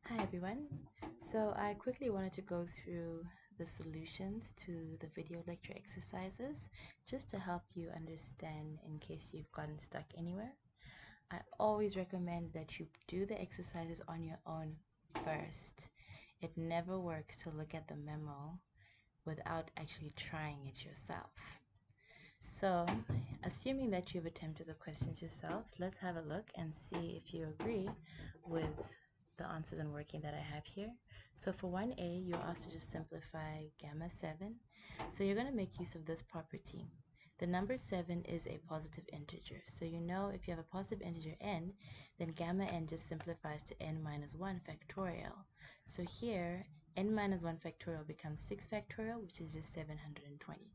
Hi everyone. So I quickly wanted to go through the solutions to the video lecture exercises just to help you understand in case you've gotten stuck anywhere. I always recommend that you do the exercises on your own first. It never works to look at the memo without actually trying it yourself. So, assuming that you've attempted the questions yourself, let's have a look and see if you agree with the answers and working that I have here. So for 1a, you're asked to just simplify gamma 7. So you're going to make use of this property. The number 7 is a positive integer. So you know if you have a positive integer n, then gamma n just simplifies to n minus 1 factorial. So here, n minus 1 factorial becomes 6 factorial, which is just 720.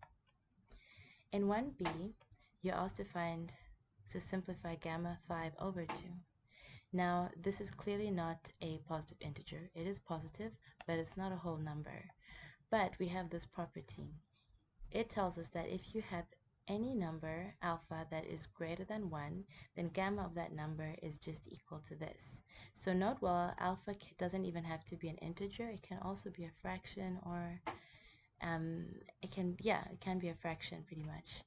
In 1b, you're asked to simplify gamma 5 over 2. Now, this is clearly not a positive integer. It is positive, but it's not a whole number. But we have this property. It tells us that if you have any number, alpha, that is greater than 1, then gamma of that number is just equal to this. So note well, alpha doesn't even have to be an integer. It can also be a fraction, or it can be a fraction pretty much.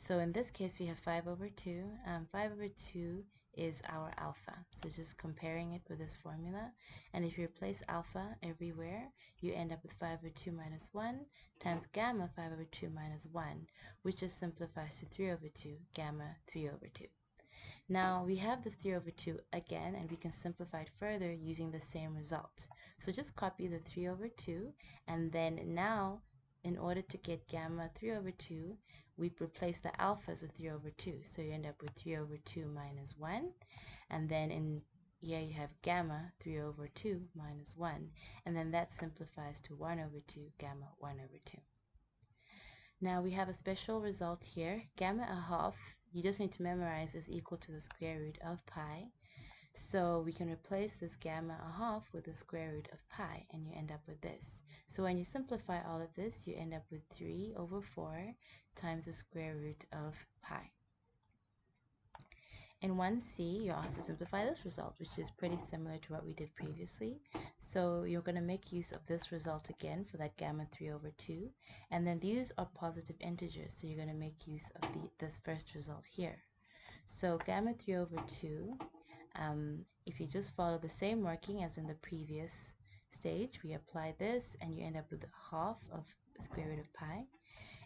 So in this case, we have 5 over 2. 5 over 2 is our alpha. So just comparing it with this formula. And if you replace alpha everywhere, you end up with 5 over 2 minus 1 times gamma 5 over 2 minus 1, which just simplifies to 3 over 2, gamma 3 over 2. Now we have this 3 over 2 again, and we can simplify it further using the same result. So just copy the 3 over 2, and then now, in order to get gamma 3 over 2, we replace the alphas with 3 over 2. So you end up with 3 over 2 minus 1, and then in here you have gamma 3 over 2 minus 1, and then that simplifies to 1 over 2, gamma 1 over 2. Now we have a special result here. Gamma a half, you just need to memorize, is equal to the square root of pi. So we can replace this gamma a half with the square root of pi, and you end up with this. So when you simplify all of this, you end up with 3 over 4 times the square root of pi. In 1c, you're asked to simplify this result, which is pretty similar to what we did previously. So you're going to make use of this result again for that gamma 3 over 2. And then these are positive integers, so you're going to make use of this first result here. So gamma 3 over 2, if you just follow the same working as in the previous stage, we apply this, and you end up with half of the square root of pi.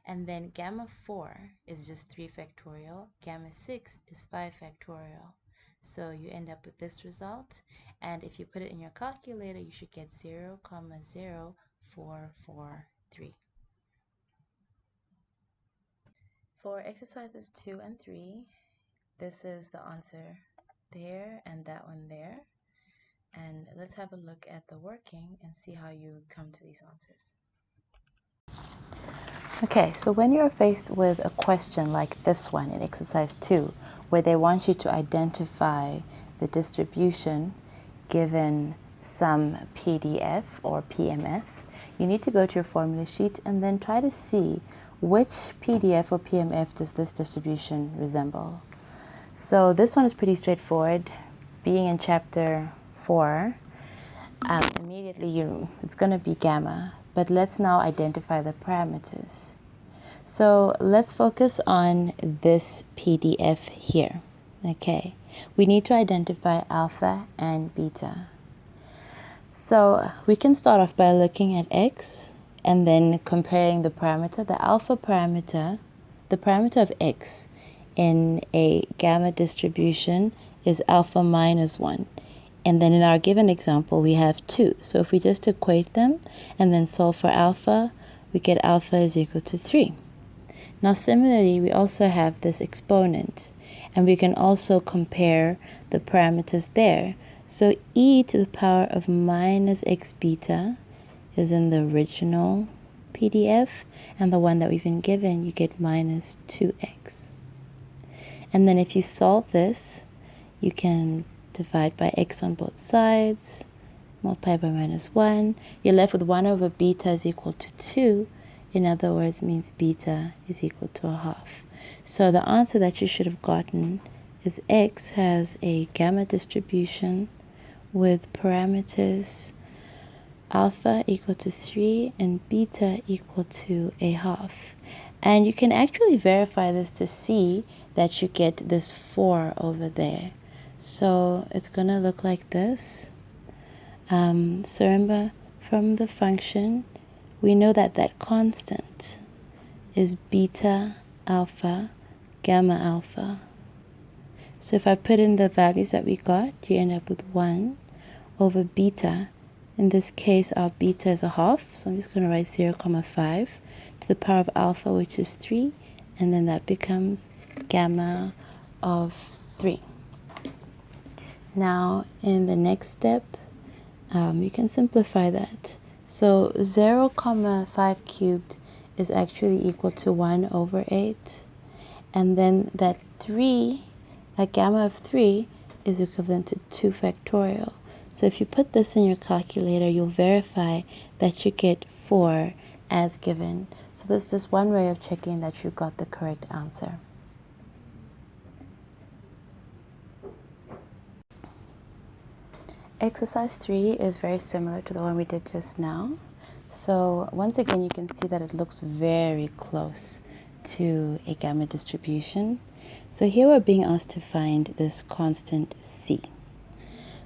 And then gamma 4 is just 3 factorial. Gamma 6 is 5 factorial. So you end up with this result. And if you put it in your calculator, you should get 0,0443. For exercises 2 and 3, this is the answer there and that one there. And let's have a look at the working and see how you come to these answers. Okay, so when you're faced with a question like this one in exercise 2, where they want you to identify the distribution given some PDF or PMF, you need to go to your formula sheet and then try to see which PDF or PMF does this distribution resemble. So this one is pretty straightforward. Being in chapter 4, immediately it's going to be gamma. But let's now identify the parameters. So let's focus on this PDF here. Okay, we need to identify alpha and beta. So we can start off by looking at x and then comparing the parameter, the alpha parameter, the parameter of x in a gamma distribution is alpha minus 1. And then in our given example, we have 2. So if we just equate them and then solve for alpha, we get alpha is equal to 3. Now similarly, we also have this exponent, and we can also compare the parameters there. So e to the power of minus x beta is in the original PDF, and the one that we've been given, you get minus 2x. And then if you solve this, you can divide by x on both sides, multiply by minus 1. You're left with 1 over beta is equal to 2. In other words, means beta is equal to a half. So the answer that you should have gotten is x has a gamma distribution with parameters alpha equal to 3 and beta equal to a half. And you can actually verify this to see that you get this 4 over there. So it's going to look like this. So remember, from the function, we know that that constant is beta alpha gamma alpha. So if I put in the values that we got, you end up with 1 over beta. In this case, our beta is a half, so I'm just going to write 0.5 to the power of alpha, which is 3, and then that becomes gamma of 3. Now, in the next step, you can simplify that. So 0.5 cubed is actually equal to 1 over 8. And then that 3, that gamma of 3, is equivalent to 2 factorial. So if you put this in your calculator, you'll verify that you get 4 as given. So this is just one way of checking that you got the correct answer. Exercise 3 is very similar to the one we did just now. So once again, you can see that it looks very close to a gamma distribution. So here we're being asked to find this constant C.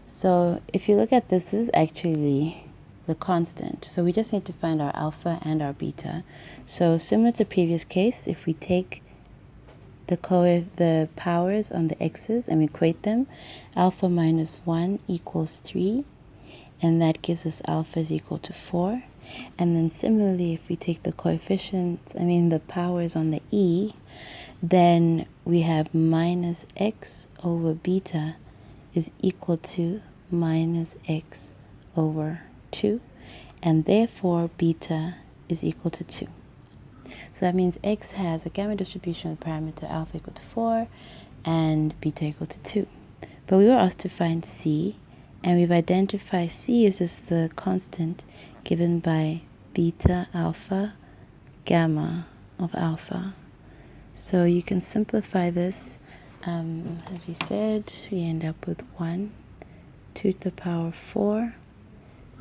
So if you look at this, this is actually the constant. So we just need to find our alpha and our beta. So similar to the previous case, if we take the powers on the x's and we equate them, alpha minus 1 equals 3, and that gives us alpha is equal to 4. And then similarly, if we take the coefficients, the powers on the e, then we have minus x over beta is equal to minus x over 2, and therefore beta is equal to 2. So that means x has a gamma distribution with parameter alpha equal to 4 and beta equal to 2. But we were asked to find c, and we've identified c as just the constant given by beta alpha gamma of alpha. So you can simplify this. As we said, we end up with 1 to the power 4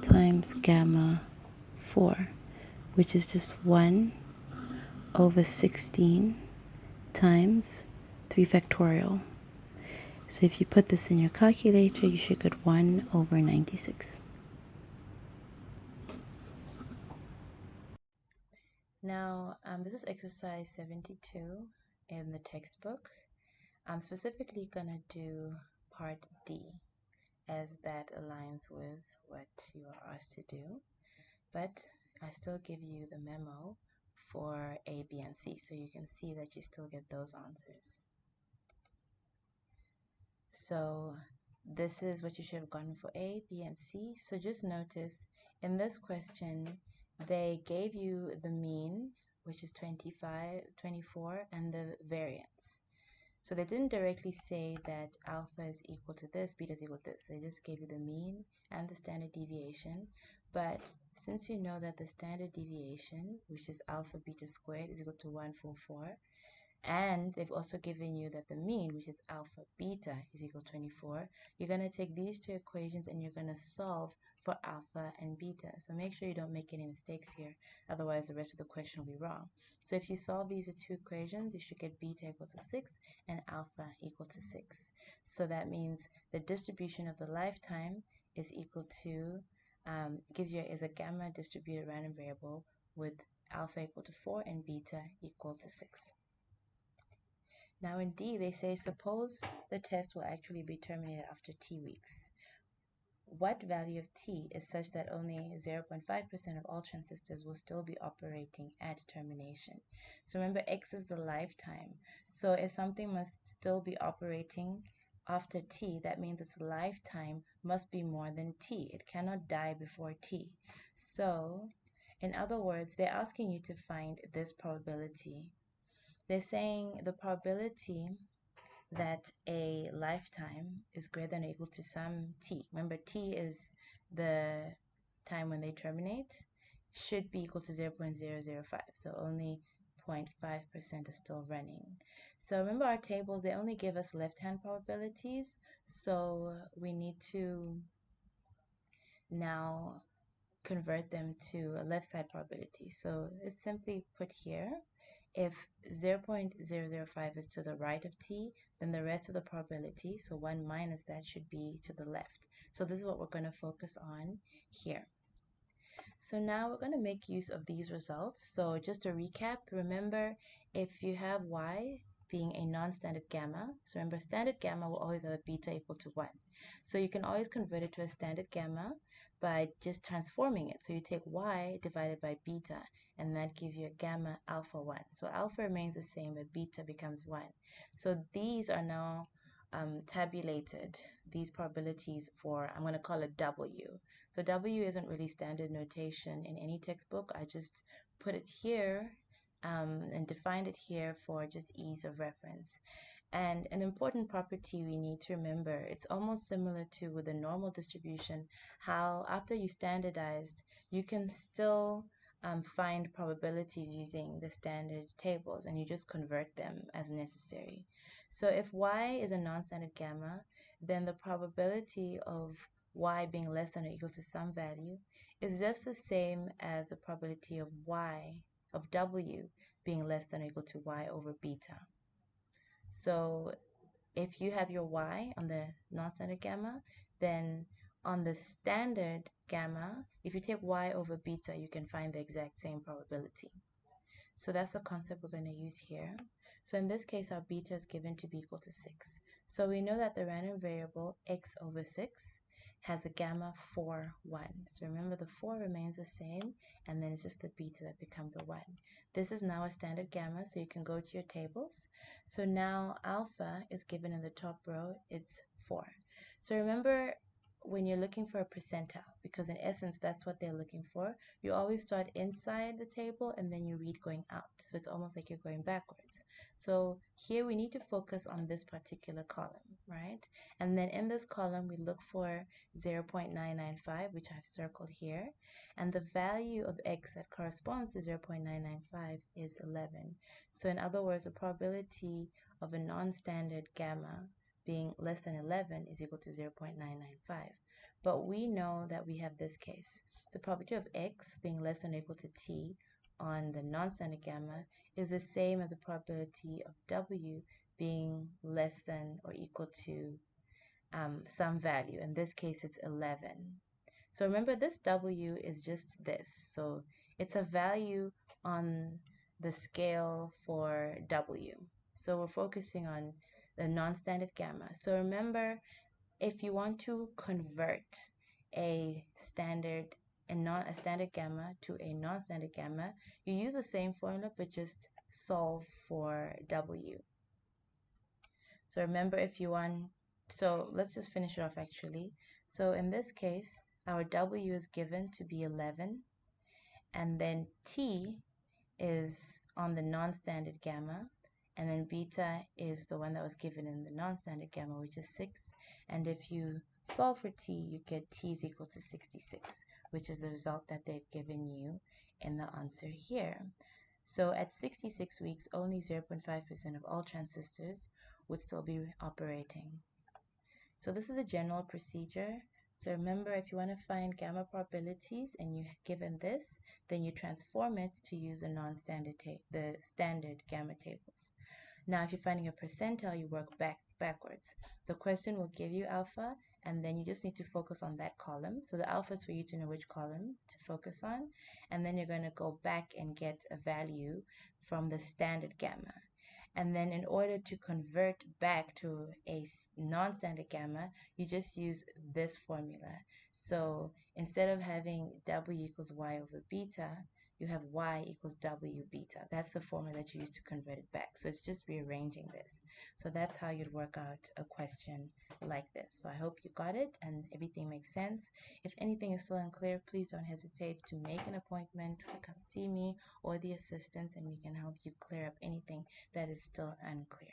times gamma 4, which is just 1 over 16 times 3 factorial. So if you put this in your calculator, you should get 1 over 96. Now, this is exercise 72 in the textbook. I'm specifically going to do part D, as that aligns with what you are asked to do. But I still give you the memo for A, B, and C, so you can see that you still get those answers. So this is what you should have gotten for A, B, and C. So just notice in this question, they gave you the mean, which is 24, and the variance. So they didn't directly say that alpha is equal to this, beta is equal to this. They just gave you the mean and the standard deviation. But since you know that the standard deviation, which is alpha beta squared, is equal to 144, and they've also given you that the mean, which is alpha beta, is equal to 24, you're going to take these two equations and you're going to solve for alpha and beta. So make sure you don't make any mistakes here, otherwise the rest of the question will be wrong. So if you solve these two equations, you should get beta equal to 6 and alpha equal to 6. So that means the distribution of the lifetime is equal to, gives you is a gamma distributed random variable with alpha equal to 4 and beta equal to 6. Now in D, they say, suppose the test will actually be terminated after t weeks. What value of t is such that only 0.5% of all transistors will still be operating at termination? So remember, x is the lifetime. So if something must still be operating after t, that means its lifetime must be more than t. It cannot die before t. So in other words, they're asking you to find this probability. They're saying the probability that a lifetime is greater than or equal to some t. Remember, t is the time when they terminate, should be equal to 0.005. So only 0.5% is still running. So remember our tables, they only give us left-hand probabilities. So we need to now convert them to a left side probability. So it's simply put here, if 0.005 is to the right of t, then the rest of the probability, so 1 minus that, should be to the left. So this is what we're going to focus on here. So now we're going to make use of these results. So just to recap, remember if you have y being a non-standard gamma, so remember standard gamma will always have a beta equal to 1. So you can always convert it to a standard gamma by just transforming it. So you take y divided by beta, and that gives you a gamma alpha 1. So alpha remains the same, but beta becomes 1. So these are now tabulated, these probabilities for, I'm going to call it W. So W isn't really standard notation in any textbook. I just put it here and defined it here for just ease of reference. And an important property we need to remember, it's almost similar to with a normal distribution, how after you standardized, you can still find probabilities using the standard tables, and you just convert them as necessary. So if y is a non-standard gamma, then the probability of y being less than or equal to some value is just the same as the probability of w being less than or equal to y over beta. So if you have your y on the non-standard gamma, then on the standard gamma, if you take y over beta, you can find the exact same probability. So that's the concept we're going to use here. So in this case, our beta is given to be equal to 6. So we know that the random variable x over 6 has a gamma 4, 1. So remember the 4 remains the same, and then it's just the beta that becomes a 1. This is now a standard gamma, so you can go to your tables. So now alpha is given in the top row, it's 4. So remember when you're looking for a percentile, because in essence that's what they're looking for, you always start inside the table and then you read going out. So it's almost like you're going backwards. So here we need to focus on this particular column, right? And then in this column we look for 0.995, which I've circled here, and the value of x that corresponds to 0.995 is 11. So in other words, the probability of a non-standard gamma being less than 11 is equal to 0.995. But we know that we have this case. The probability of x being less than or equal to t on the non-standard gamma is the same as the probability of w being less than or equal to some value. In this case, it's 11. So remember, this w is just this. So it's a value on the scale for w. So we're focusing on the non-standard gamma. So remember, if you want to convert a standard gamma to a non-standard gamma, you use the same formula but just solve for w. So remember, if you want, so let's just finish it off actually. So in this case, our w is given to be 11, and then t is on the non-standard gamma, and then beta is the one that was given in the non-standard gamma, which is 6. And if you solve for t, you get t is equal to 66, which is the result that they've given you in the answer here. So at 66 weeks, only 0.5% of all transistors would still be operating. So this is the general procedure. So remember, if you want to find gamma probabilities and you're given this, then you transform it to use the standard gamma tables. Now, if you're finding a percentile, you work backwards. The question will give you alpha, and then you just need to focus on that column. So the alpha is for you to know which column to focus on, and then you're going to go back and get a value from the standard gamma. And then in order to convert back to a non-standard gamma, you just use this formula. So instead of having w equals y over beta, you have y equals w beta. That's the formula that you use to convert it back. So it's just rearranging this. So that's how you'd work out a question like this. So I hope you got it and everything makes sense. If anything is still unclear, please don't hesitate to make an appointment to come see me or the assistants, and we can help you clear up anything that is still unclear.